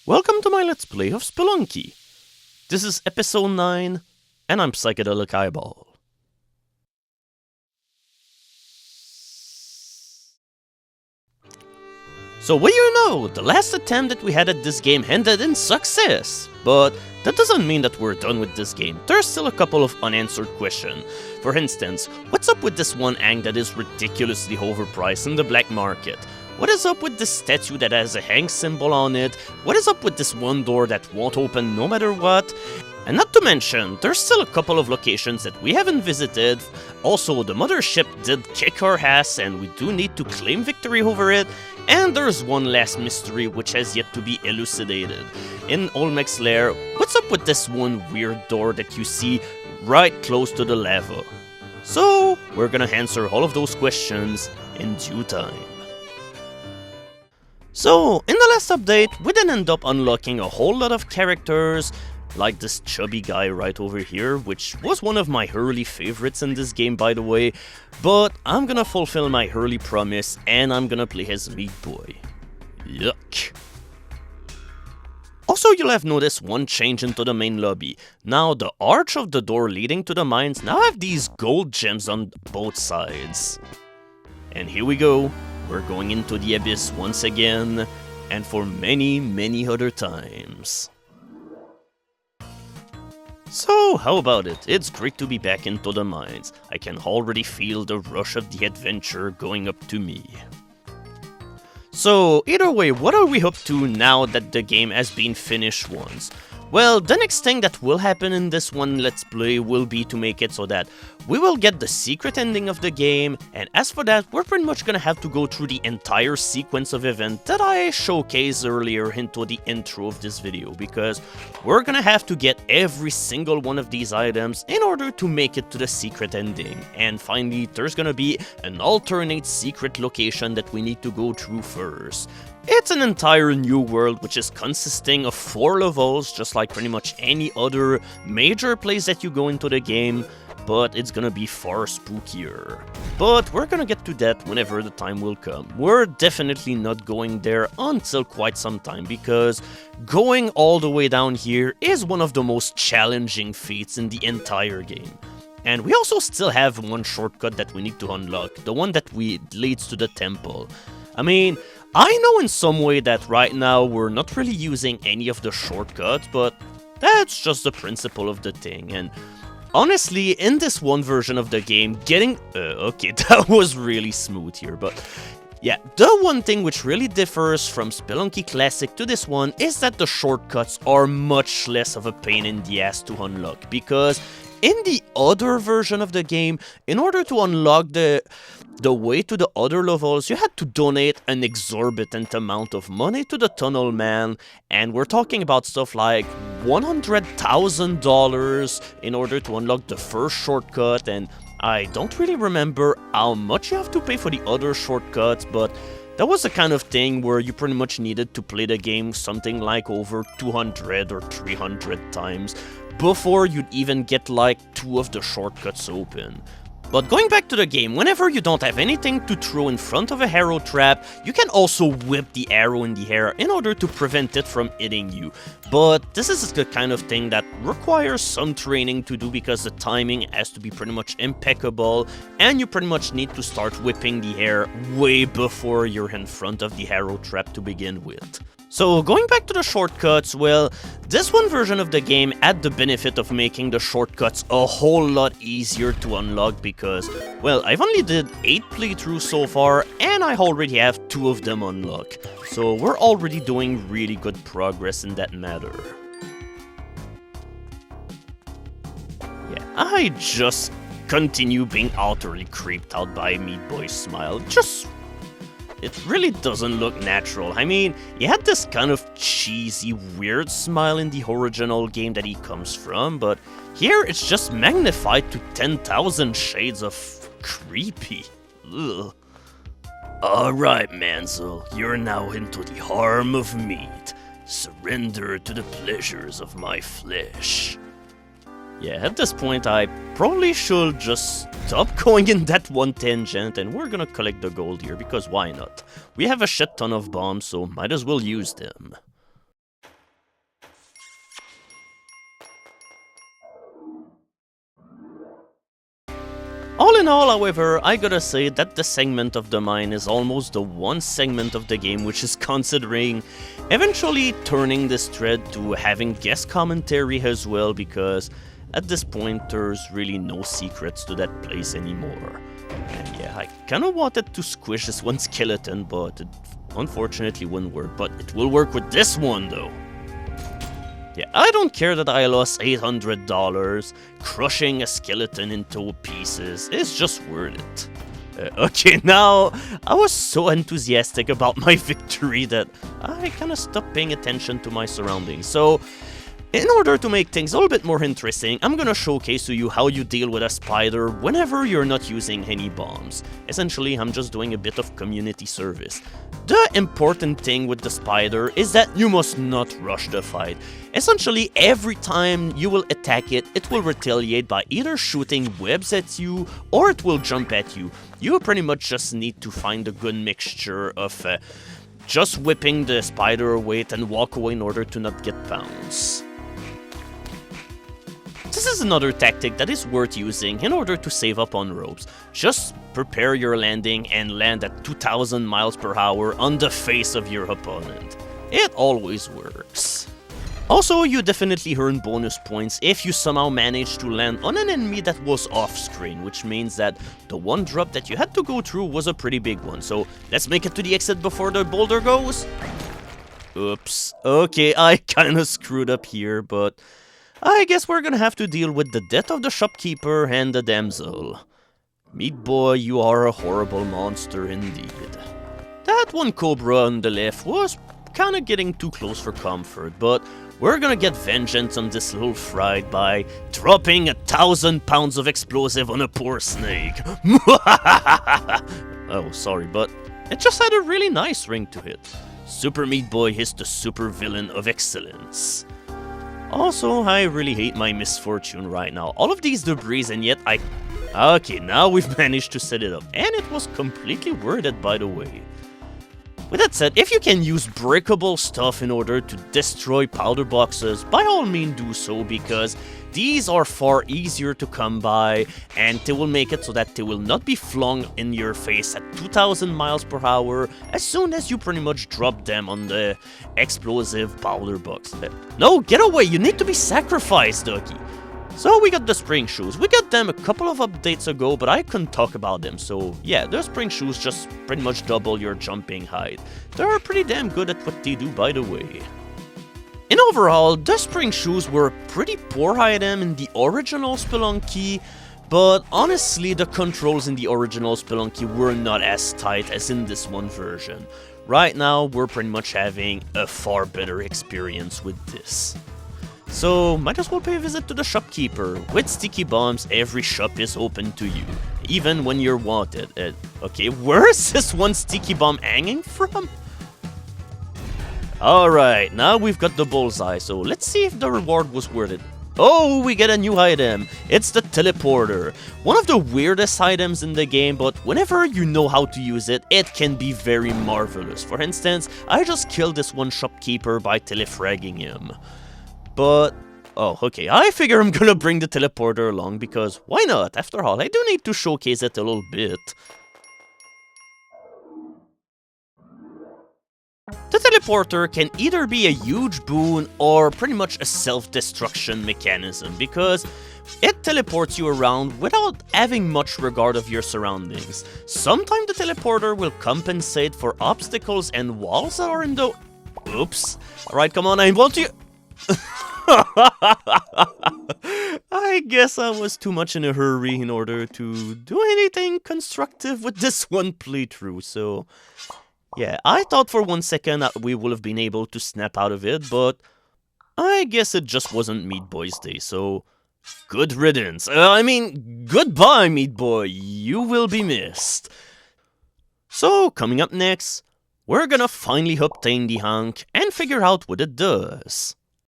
Welcome to my Let's Play of Spelunky. This is episode 9, and I'm Psychedelic Eyeball. So what do you know, the last attempt that we had at this game ended in success. But that doesn't mean that we're done with this game. There's still a couple of unanswered questions. For instance, what's up with this one Aang that is ridiculously overpriced in the black market? What is up with this statue that has a Hank symbol on it? What is up with this one door that won't open no matter what? And not to mention, there's still a couple of locations that we haven't visited. Also, the mothership did kick our ass and we do need to claim victory over it. And there's one last mystery which has yet to be elucidated. In Olmec's lair, what's up with this one weird door that you see right close to the lava? So, we're gonna answer all of those questions in due time. So, in the last update, we didn't end up unlocking a whole lot of characters, like this chubby guy right over here, which was one of my early favorites in this game, by the way, but I'm gonna fulfill my early promise and I'm gonna play as Meat Boy. Yuck. Also, you'll have noticed one change into the main lobby. Now, the arch of the door leading to the mines now have these gold gems on both sides. And here we go. We're going into the abyss once again, and for many, many other times. So, how about it? It's great to be back into the mines. I can already feel the rush of the adventure going up to me. So, either way, what are we up to now that the game has been finished once? Well, the next thing that will happen in this one Let's Play will be to make it so that we will get the secret ending of the game, and as for that, we're pretty much gonna have to go through the entire sequence of events that I showcased earlier into the intro of this video, because we're gonna have to get every single one of these items in order to make it to the secret ending. And finally, there's gonna be an alternate secret location that we need to go through first. It's an entire new world which is consisting of 4 levels, just like pretty much any other major place that you go into the game, but it's gonna be far spookier. But we're gonna get to that whenever the time will come. We're definitely not going there until quite some time, because going all the way down here is one of the most challenging feats in the entire game. And we also still have one shortcut that we need to unlock, the one that leads to the temple. I mean, I know in some way that right now we're not really using any of the shortcuts, but that's just the principle of the thing. And honestly, in this one version of the game, okay, that was really smooth here, but yeah, the one thing which really differs from Spelunky Classic to this one is that the shortcuts are much less of a pain in the ass to unlock, because in the other version of the game, in order to unlock the way to the other levels, you had to donate an exorbitant amount of money to the Tunnel Man, and we're talking about stuff like $100,000 in order to unlock the first shortcut, and I don't really remember how much you have to pay for the other shortcuts, but that was the kind of thing where you pretty much needed to play the game something like over 200 or 300 times before you'd even get like 2 of the shortcuts open. But going back to the game, whenever you don't have anything to throw in front of a arrow trap, you can also whip the arrow in the air in order to prevent it from hitting you. But this is the kind of thing that requires some training to do, because the timing has to be pretty much impeccable, and you pretty much need to start whipping the air way before you're in front of the arrow trap to begin with. So, going back to the shortcuts, well, this one version of the game had the benefit of making the shortcuts a whole lot easier to unlock, because, well, I've only did 8 playthroughs so far, and I already have 2 of them unlocked. So, we're already doing really good progress in that matter. Yeah, I just continue being utterly creeped out by Meat Boy's smile. It really doesn't look natural. I mean, he had this kind of cheesy, weird smile in the original game that he comes from, but here it's just magnified to 10,000 shades of creepy. Ugh. Alright, Mansell, you're now into the harm of meat. Surrender to the pleasures of my flesh. Yeah, at this point I probably should just stop going in that one tangent, and we're gonna collect the gold here, because why not? We have a shit ton of bombs, so might as well use them. All in all, however, I gotta say that the segment of the mine is almost the one segment of the game which is considering eventually turning this thread to having guest commentary as well, because at this point there's really no secrets to that place anymore. And yeah, I kinda wanted to squish this one skeleton, but it unfortunately wouldn't work. But it will work with this one though. Yeah, I don't care that I lost $800. Crushing a skeleton into pieces is just worth it. Okay, now, I was so enthusiastic about my victory that I kinda stopped paying attention to my surroundings. So, in order to make things a little bit more interesting, I'm gonna showcase to you how you deal with a spider whenever you're not using any bombs. Essentially, I'm just doing a bit of community service. The important thing with the spider is that you must not rush the fight. Essentially, every time you will attack it, it will retaliate by either shooting webs at you or it will jump at you. You pretty much just need to find a good mixture of just whipping the spider away and walk away in order to not get bounced. This is another tactic that is worth using in order to save up on ropes. Just prepare your landing and land at 2000 miles per hour on the face of your opponent. It always works. Also, you definitely earn bonus points if you somehow manage to land on an enemy that was off-screen, which means that the one drop that you had to go through was a pretty big one. So let's make it to the exit before the boulder goes. Oops. Okay, I kinda screwed up here, but I guess we're gonna have to deal with the death of the shopkeeper and the damsel. Meat Boy, you are a horrible monster indeed. That one cobra on the left was kinda getting too close for comfort, but we're gonna get vengeance on this little fried by dropping 1,000 pounds of explosive on a poor snake. Oh, sorry, but it just had a really nice ring to it. Super Meat Boy is the super villain of excellence. Also, I really hate my misfortune right now. All of these debris and yet Okay, now we've managed to set it up. And it was completely worth it, by the way. With that said, if you can use breakable stuff in order to destroy powder boxes, by all means do so, because these are far easier to come by, and they will make it so that they will not be flung in your face at 2000 miles per hour as soon as you pretty much drop them on the explosive powder box. No, get away, you need to be sacrificed, Ducky. So we got the spring shoes. We got them a couple of updates ago, but I couldn't talk about them. So yeah, the spring shoes just pretty much double your jumping height. They're pretty damn good at what they do, by the way. In overall, the spring shoes were a pretty poor item in the original Spelunky, but honestly the controls in the original Spelunky were not as tight as in this one version. Right now, we're pretty much having a far better experience with this. So, might as well pay a visit to the shopkeeper. With sticky bombs, every shop is open to you, even when you're wanted. Okay, where is this one sticky bomb hanging from? Alright, now we've got the bullseye, so let's see if the reward was worth it. Oh, we get a new item. It's the teleporter. One of the weirdest items in the game, but whenever you know how to use it, it can be very marvelous. For instance, I just killed this one shopkeeper by telefragging him. But, oh, okay, I figure I'm gonna bring the teleporter along because why not? After all, I do need to showcase it a little bit. The teleporter can either be a huge boon or pretty much a self-destruction mechanism because it teleports you around without having much regard of your surroundings. Sometimes the teleporter will compensate for obstacles and walls that are in the... Oops. Alright, come on, I want you... I guess I was too much in a hurry in order to do anything constructive with this one playthrough, so... Yeah, I thought for 1 second that we would have been able to snap out of it, but... I guess it just wasn't Meat Boy's day, so... Good riddance. Goodbye, Meat Boy. You will be missed. So, coming up next, we're gonna finally obtain the hunk and figure out what it does.